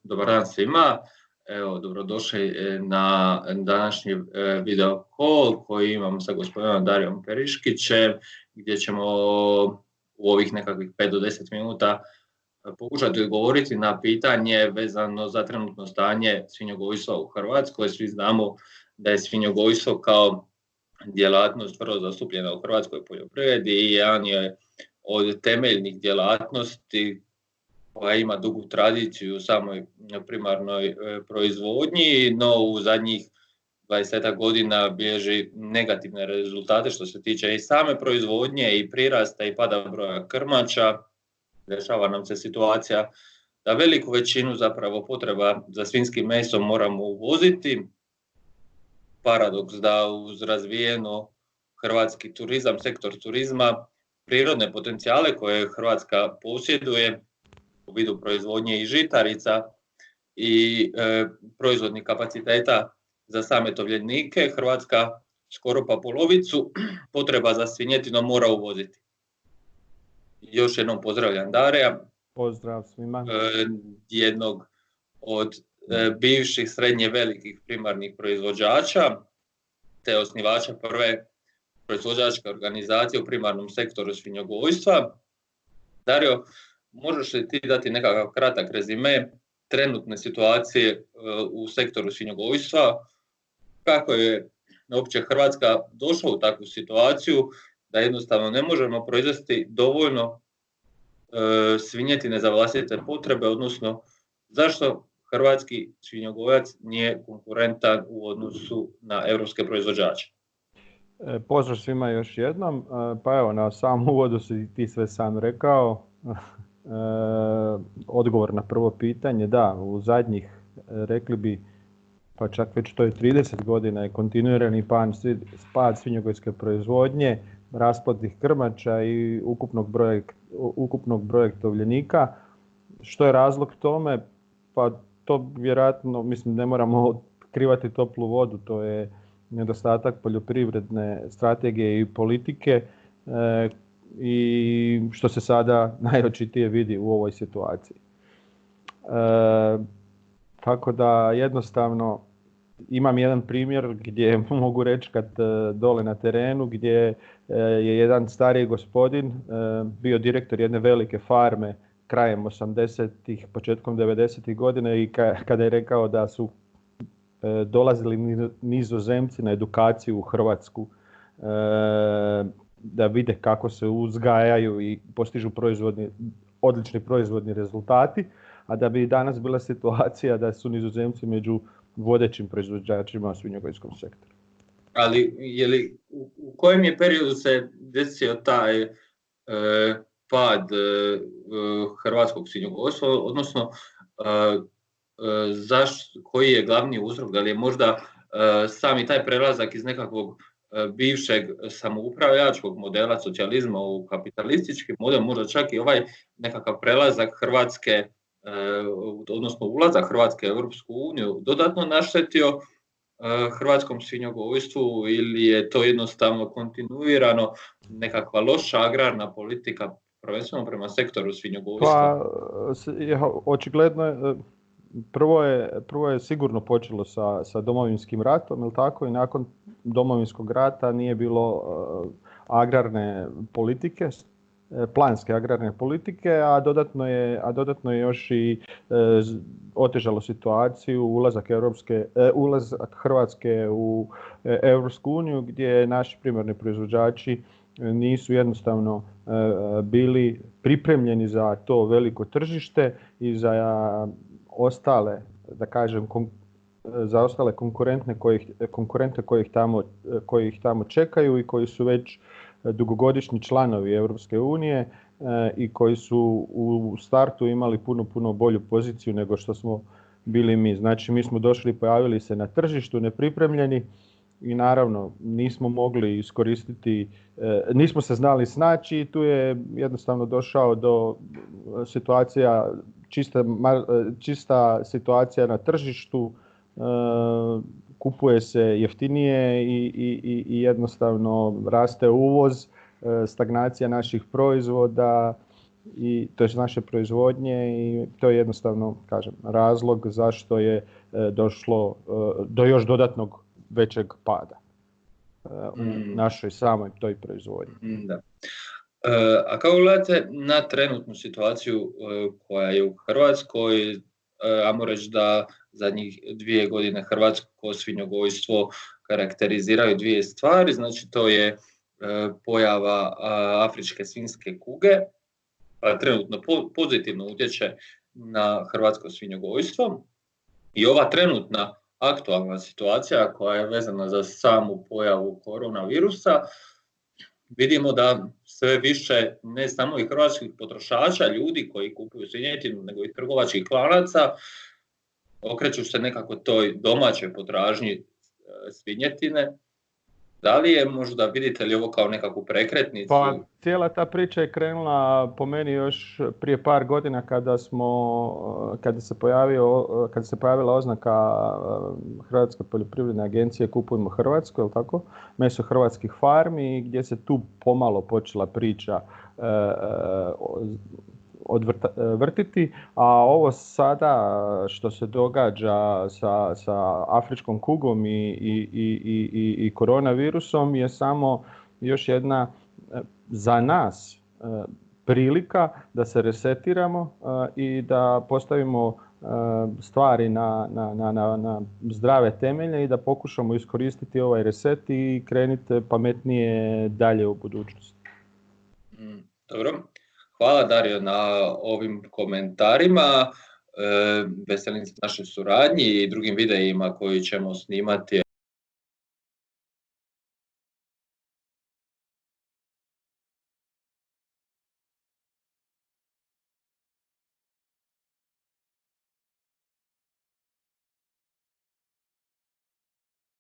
Dobar dan svima. Evo, dobrodošli na današnji video call koji imamo sa gospodinom Darijom Periškićem, gdje ćemo u ovih nekakvih 5 do 10 minuta pokušati odgovoriti na pitanje vezano za trenutno stanje svinjogojstva u Hrvatskoj. Svi znamo da je svinjogojstvo kao djelatnost vrlo zastupljena u hrvatskoj poljoprivredi i jedan je od temeljnih djelatnosti koja ima dugu tradiciju u samoj primarnoj proizvodnji, no u zadnjih 20 godina bilježi negativne rezultate što se tiče i same proizvodnje i prirasta i pada broja krmača. Dešava nam se situacija da veliku većinu zapravo potreba za svinjskim mesom moramo uvoziti. Paradoks da uz razvijeno hrvatski turizam, sektor turizma, prirodne potencijale koje Hrvatska posjeduje u vidu proizvodnje i žitarica i proizvodnih kapaciteta za same tovljenike, Hrvatska skoro pa polovicu potreba za svinjetinom mora uvoziti. Još jednom pozdravljam Darija. Pozdrav svima. Jednog od bivših srednje velikih primarnih proizvođača te osnivača prve proizvođačke organizacije u primarnom sektoru svinjogojstva. Dario, možeš li ti dati nekakav kratak rezime trenutne situacije u sektoru svinjogojstva? Kako je uopće Hrvatska došla u takvu situaciju da jednostavno ne možemo proizvesti dovoljno svinjetine za vlastite potrebe, odnosno zašto hrvatski svinjogojac nije konkurentan u odnosu na europske proizvođače? Pozdrav svima još jednom. Pa evo, na samom uvodu si ti sve sam rekao. Odgovor na prvo pitanje, da, u zadnjih, rekli bi, pa čak već to je 30 godina je kontinuirani pad svinjogojske proizvodnje, rasplodnih krmača i ukupnog broja tovljenika. Što je razlog tome? Pa to vjerojatno, mislim, ne moramo otkrivati toplu vodu, to je nedostatak poljoprivredne strategije i politike i što se sada najočitije vidi u ovoj situaciji. Tako da jednostavno imam jedan primjer gdje mogu reći kad dole na terenu gdje je jedan stariji gospodin bio direktor jedne velike farme krajem 80-ih, početkom 90-ih godina i kada je rekao da su dolazili Nizozemci na edukaciju u Hrvatsku da vide kako se uzgajaju i postižu odlični proizvodni rezultati, a da bi danas bila situacija da su Nizozemci među vodećim proizvođačima u svinjogojskom sektoru. Ali u kojem je periodu se desio taj pad hrvatskog svinjogojstva, odnosno koji je glavni uzrok? Da li je možda sami taj prelazak iz nekakvog bivšeg samoupravljačkog modela socijalizma u kapitalistički model, možda čak i ovaj nekakav prelazak Hrvatske, odnosno ulazak Hrvatske u Europsku uniju dodatno naštetio hrvatskom svinjogojstvu, ili je to jednostavno kontinuirano nekakva loša agrarna politika prvenstveno prema sektoru svinjogojstva? Pa očigledno je, prvo je sigurno počelo sa Domovinskim ratom, jel tako, i nakon Domovinskog rata nije bilo agrarne politike, planske agrarne politike, a dodatno je još i otežalo situaciju ulazak Hrvatske u Europsku uniju, gdje naši primarni proizvođači nisu jednostavno bili pripremljeni za to veliko tržište i za ostale, da kažem, za ostale konkurente koji ih tamo čekaju i koji su već dugogodišnji članovi Europske unije i koji su u startu imali puno bolju poziciju nego što smo bili mi. Znači, mi smo došli, pojavili se na tržištu nepripremljeni i naravno nismo mogli iskoristiti, nismo se znali snaći i tu je jednostavno došao do situacija, čista situacija na tržištu, kupuje se jeftinije i jednostavno raste uvoz, stagnacija naših proizvoda i to je naše proizvodnje i to je jednostavno, kažem, razlog zašto je došlo do još dodatnog većeg pada u našoj samoj toj proizvodnji. Da. A kako gledate na trenutnu situaciju koja je u Hrvatskoj? Ajmo reći da zadnjih 2 godine hrvatsko svinjogojstvo karakteriziraju 2 stvari, znači to je pojava afričke svinjske kuge, trenutno pozitivno utječe na hrvatsko svinjogojstvo, i ova trenutna aktualna situacija koja je vezana za samu pojavu koronavirusa, vidimo da sve više ne samo i hrvatskih potrošača, ljudi koji kupuju svinjetinu, nego i trgovačkih lanaca okreću se nekako toj domaćoj potražnji svinjetine. Da li je možda, vidite li ovo kao nekakvu prekretnicu? Pa cijela ta priča je krenula po meni još prije par godina kada se pojavila oznaka Hrvatske poljoprivredne agencije Kupujmo Hrvatsku, jel tako? Meso hrvatskih farmi, gdje se tu pomalo počela priča vrtiti, a ovo sada što se događa sa afričkom kugom i koronavirusom je samo još jedna za nas prilika da se resetiramo i da postavimo stvari na zdrave temelje i da pokušamo iskoristiti ovaj reset i krenuti pametnije dalje u budućnost. Dobro. Hvala Dario na ovim komentarima, veselim se našoj suradnji i drugim videima koji ćemo snimati.